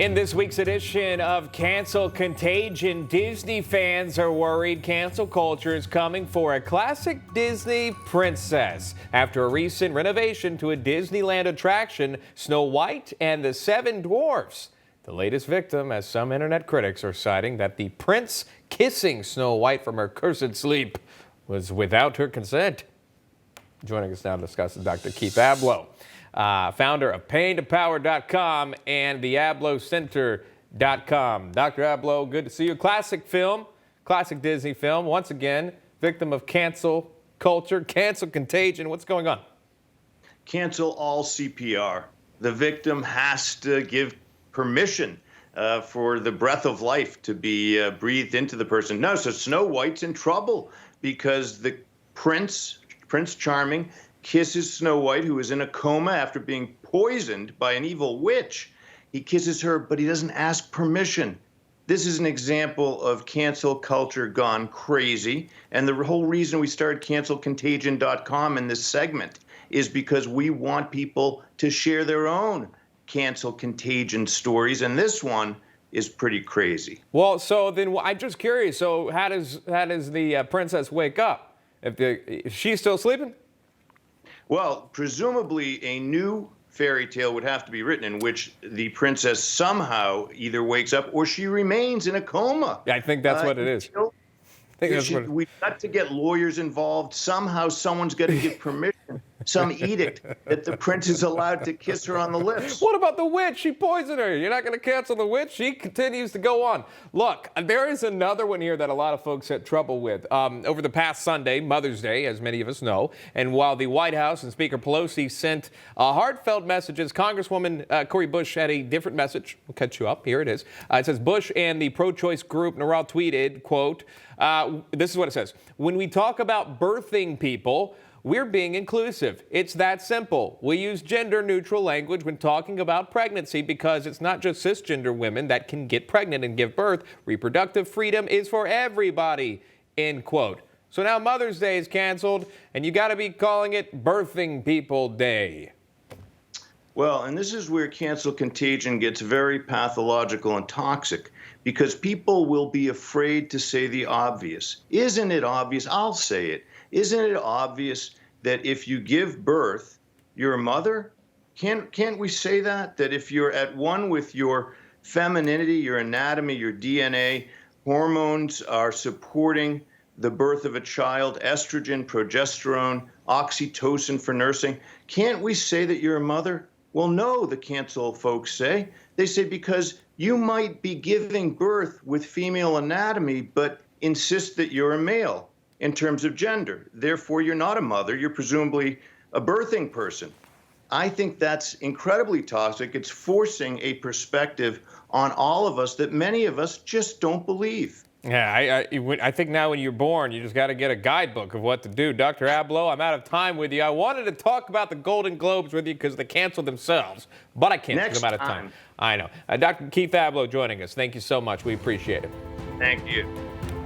In this week's edition of Cancel Contagion, Disney fans are worried cancel culture is coming for a classic Disney princess after a recent renovation to a Disneyland attraction, Snow White and the Seven Dwarfs. The latest victim, as some internet critics are citing that the prince kissing Snow White from her cursed sleep was without her consent. Joining us now to discuss is Dr. Keith Ablow, founder of paintopower.com and the ablowcenter.com. Dr. Ablow, good to see you. Classic Disney film, once again, victim of cancel culture, cancel contagion. What's going on? Cancel all CPR. The victim has to give permission for the breath of life to be breathed into the person. No, so Snow White's in trouble because the Prince Charming, kisses Snow White, who is in a coma after being poisoned by an evil witch. He kisses her, but he doesn't ask permission. This is an example of cancel culture gone crazy. And the whole reason we started cancelcontagion.com in this segment is because we want people to share their own cancel contagion stories. And this one is pretty crazy. Well, so then I'm just curious. So how does the princess wake up? Is she still sleeping? Well, presumably a new fairy tale would have to be written in which the princess somehow either wakes up or she remains in a coma. Yeah, I think that's what it is. We've got to get lawyers involved. Somehow someone's got to give permission, some edict that the prince is allowed to kiss her on the lips. What about the witch? She poisoned her. You're not going to cancel the witch? She continues to go on. Look, there is another one here that a lot of folks had trouble with. Over the past Sunday, Mother's Day, as many of us know, and while the White House and Speaker Pelosi sent heartfelt messages, Congresswoman Cori Bush had a different message. We'll catch you up. Here it is. It says, Bush and the pro-choice group, Narelle tweeted, quote, this is what it says. When we talk about birthing people, we're being inclusive. It's that simple. We use gender-neutral language when talking about pregnancy because it's not just cisgender women that can get pregnant and give birth. Reproductive freedom is for everybody, end quote. So now Mother's Day is canceled, and you got to be calling it Birthing People Day. Well, and this is where cancel contagion gets very pathological and toxic because people will be afraid to say the obvious. Isn't it obvious? I'll say it. Isn't it obvious that if you give birth, you're a mother? Can't we say that? That if you're at one with your femininity, your anatomy, your DNA, hormones are supporting the birth of a child, estrogen, progesterone, oxytocin for nursing, can't we say that you're a mother? Well, no, the cancel folks say. They say because you might be giving birth with female anatomy, but insist that you're a male in terms of gender. Therefore, you're not a mother. You're presumably a birthing person. I think that's incredibly toxic. It's forcing a perspective on all of us that many of us just don't believe. Yeah, I think now when you're born, you just got to get a guidebook of what to do. Dr. Ablow, I'm out of time with you. I wanted to talk about the Golden Globes with you because they canceled themselves, but I can't because I'm out of time. I know. Dr. Keith Ablow joining us. Thank you so much. We appreciate it. Thank you.